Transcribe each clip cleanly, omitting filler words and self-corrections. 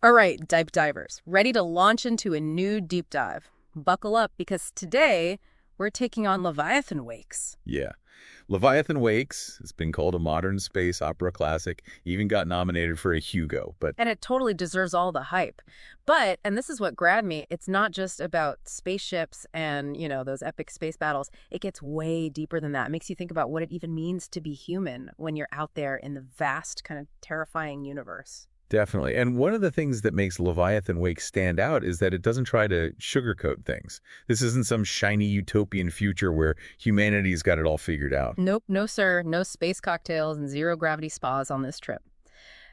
All right, deep divers, ready to launch into a new deep dive. Buckle up because today we're taking on Leviathan Wakes. Yeah. Leviathan Wakes has been called a modern space opera classic, even got nominated for a Hugo, but And it totally deserves all the hype. But, and this is what grabbed me, it's not just about spaceships and, those epic space battles. It gets way deeper than that. It makes you think about what it even means to be human when you're out there in the vast, kind of terrifying universe. definitely. And one of the things that makes Leviathan Wakes stand out is that it doesn't try to sugarcoat things. This isn't some shiny utopian future where humanity's got it all figured out. Nope, no sir, no space cocktails and zero gravity spas on this trip.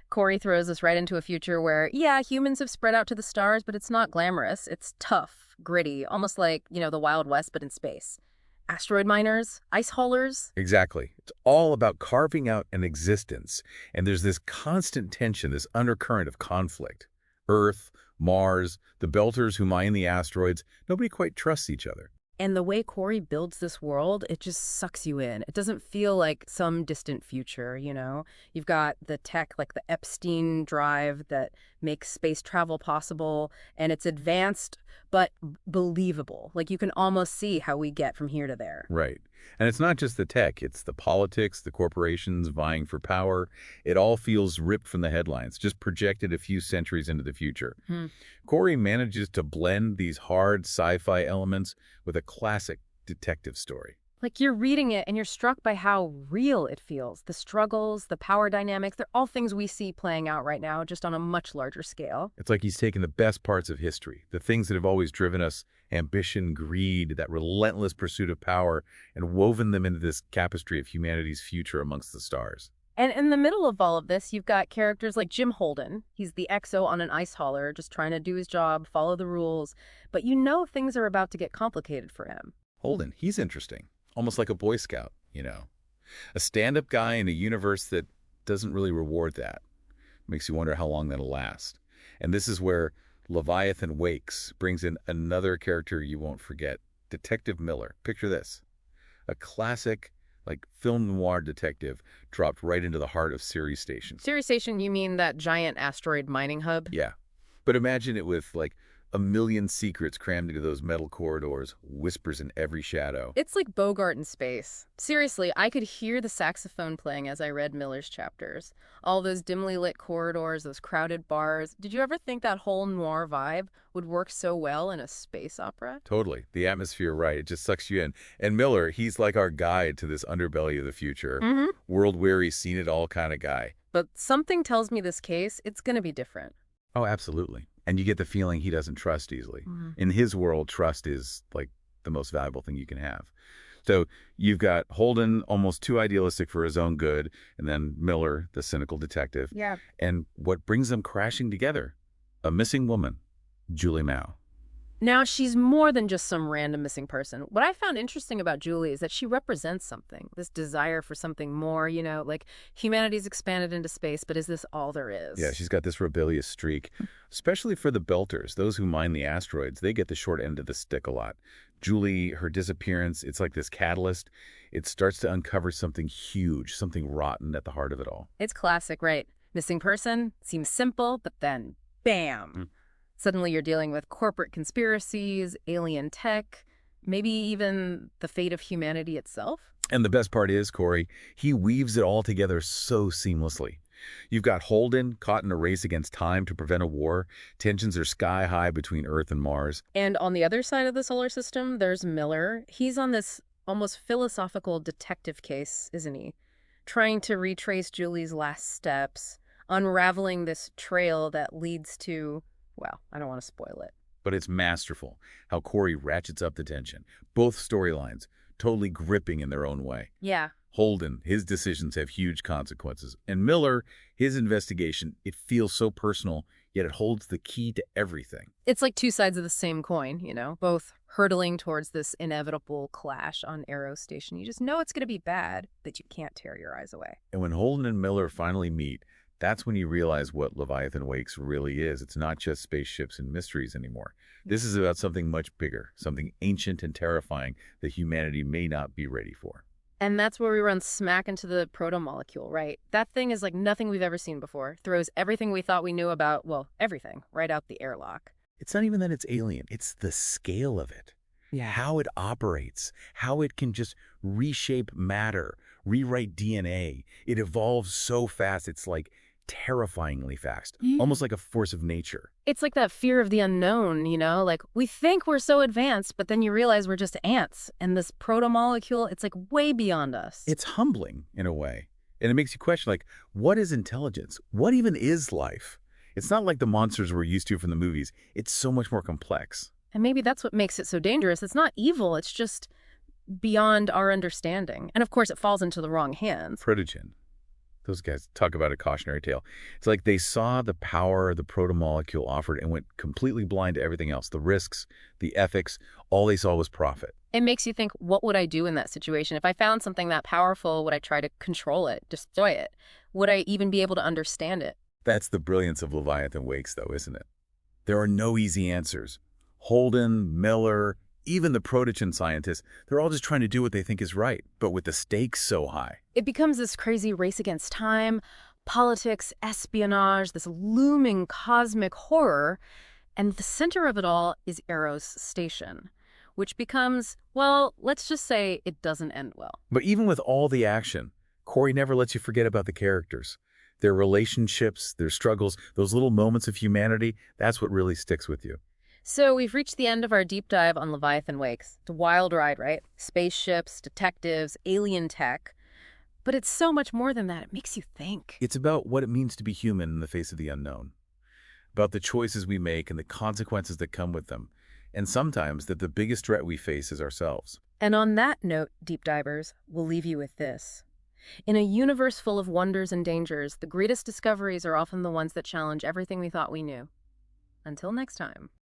Corey throws us right into a future where, yeah, humans have spread out to the stars, but it's not glamorous. It's tough, gritty, almost like, the Wild West, but in space. Asteroid miners, ice haulers. Exactly. It's all about carving out an existence. And there's this constant tension, this undercurrent of conflict. Earth, Mars, the Belters who mine the asteroids, nobody quite trusts each other. And the way Corey builds this world, it just sucks you in. It doesn't feel like some distant future. You've got the tech, like the Epstein drive that makes space travel possible, and it's advanced but believable. Like you can almost see how we get from here to there. Right. And it's not just the tech, it's the politics, the corporations vying for power. It all feels ripped from the headlines, just projected a few centuries into the future. Hmm. Corey manages to blend these hard sci-fi elements with a classic detective story. Like you're reading it and you're struck by how real it feels. The struggles, the power dynamics, they're all things we see playing out right now, just on a much larger scale. It's like he's taken the best parts of history, the things that have always driven us, ambition, greed, that relentless pursuit of power, and woven them into this tapestry of humanity's future amongst the stars. And in the middle of all of this, you've got characters like Jim Holden. He's the XO on an ice hauler, just trying to do his job, follow the rules. But things are about to get complicated for him. Holden, he's interesting. Almost like a Boy Scout, A stand-up guy in a universe that doesn't really reward that. Makes you wonder how long that'll last. And this is where Leviathan Wakes brings in another character you won't forget, Detective Miller. Picture this. A classic, film noir detective dropped right into the heart of Sirius Station. Sirius Station, you mean that giant asteroid mining hub? Yeah. But imagine it with, a million secrets crammed into those metal corridors, whispers in every shadow. It's like Bogart in space. Seriously, I could hear the saxophone playing as I read Miller's chapters. All those dimly lit corridors, those crowded bars. Did you ever think that whole noir vibe would work so well in a space opera? Totally. The atmosphere, right. It just sucks you in. And Miller, he's like our guide to this underbelly of the future. Mm-hmm. World-weary, seen-it-all kind of guy. But something tells me this case, it's going to be different. Oh, absolutely. And you get the feeling he doesn't trust easily. Mm-hmm. In his world, trust is, the most valuable thing you can have. So you've got Holden, almost too idealistic for his own good, and then Miller, the cynical detective. Yeah. And what brings them crashing together? A missing woman, Julie Mao. Now, she's more than just some random missing person. What I found interesting about Julie is that she represents something, this desire for something more, like humanity's expanded into space, but is this all there is? Yeah, she's got this rebellious streak, especially for the Belters, those who mine the asteroids. They get the short end of the stick a lot. Julie, her disappearance, it's like this catalyst. It starts to uncover something huge, something rotten at the heart of it all. It's classic, right? Missing person seems simple, but then bam. Mm. Suddenly you're dealing with corporate conspiracies, alien tech, maybe even the fate of humanity itself. And the best part is, Corey, he weaves it all together so seamlessly. You've got Holden caught in a race against time to prevent a war. Tensions are sky high between Earth and Mars. And on the other side of the solar system, there's Miller. He's on this almost philosophical detective case, isn't he? Trying to retrace Julie's last steps, unraveling this trail that leads to... Well, I don't want to spoil it. But it's masterful how Corey ratchets up the tension. Both storylines, totally gripping in their own way. Yeah. Holden, his decisions have huge consequences. And Miller, his investigation, it feels so personal, yet it holds the key to everything. It's like two sides of the same coin, both hurtling towards this inevitable clash on Arrow Station. You just know it's going to be bad, but you can't tear your eyes away. And when Holden and Miller finally meet, that's when you realize what Leviathan Wakes really is. It's not just spaceships and mysteries anymore. This is about something much bigger, something ancient and terrifying that humanity may not be ready for. And that's where we run smack into the proto-molecule, right? That thing is like nothing we've ever seen before. Throws everything we thought we knew about, well, everything, right out the airlock. It's not even that it's alien. It's the scale of it. Yeah. How it operates, how it can just reshape matter, rewrite DNA. It evolves so fast, it's like terrifyingly fast, almost like a force of nature. It's like that fear of the unknown, you know? Like, we think we're so advanced, but then you realize we're just ants. And this proto-molecule, it's like way beyond us. It's humbling in a way. And it makes you question, like, what is intelligence? What even is life? It's not like the monsters we're used to from the movies. It's so much more complex. And maybe that's what makes it so dangerous. It's not evil, it's just beyond our understanding. And of course, it falls into the wrong hands. Protogen. Those guys talk about a cautionary tale. It's like they saw the power the proto-molecule offered and went completely blind to everything else. The risks, the ethics, all they saw was profit. It makes you think, what would I do in that situation? If I found something that powerful, would I try to control it, destroy it? Would I even be able to understand it? That's the brilliance of Leviathan Wakes, though, isn't it? There are no easy answers. Holden, Miller, even the protogen scientists, they're all just trying to do what they think is right, but with the stakes so high. It becomes this crazy race against time, politics, espionage, this looming cosmic horror, and the center of it all is Eros Station, which becomes, well, let's just say it doesn't end well. But even with all the action, Corey never lets you forget about the characters. Their relationships, their struggles, those little moments of humanity, that's what really sticks with you. So we've reached the end of our deep dive on Leviathan Wakes. It's a wild ride, right? Spaceships, detectives, alien tech. But it's so much more than that. It makes you think. It's about what it means to be human in the face of the unknown, about the choices we make and the consequences that come with them, and sometimes that the biggest threat we face is ourselves. And on that note, deep divers, we'll leave you with this. In a universe full of wonders and dangers, the greatest discoveries are often the ones that challenge everything we thought we knew. Until next time.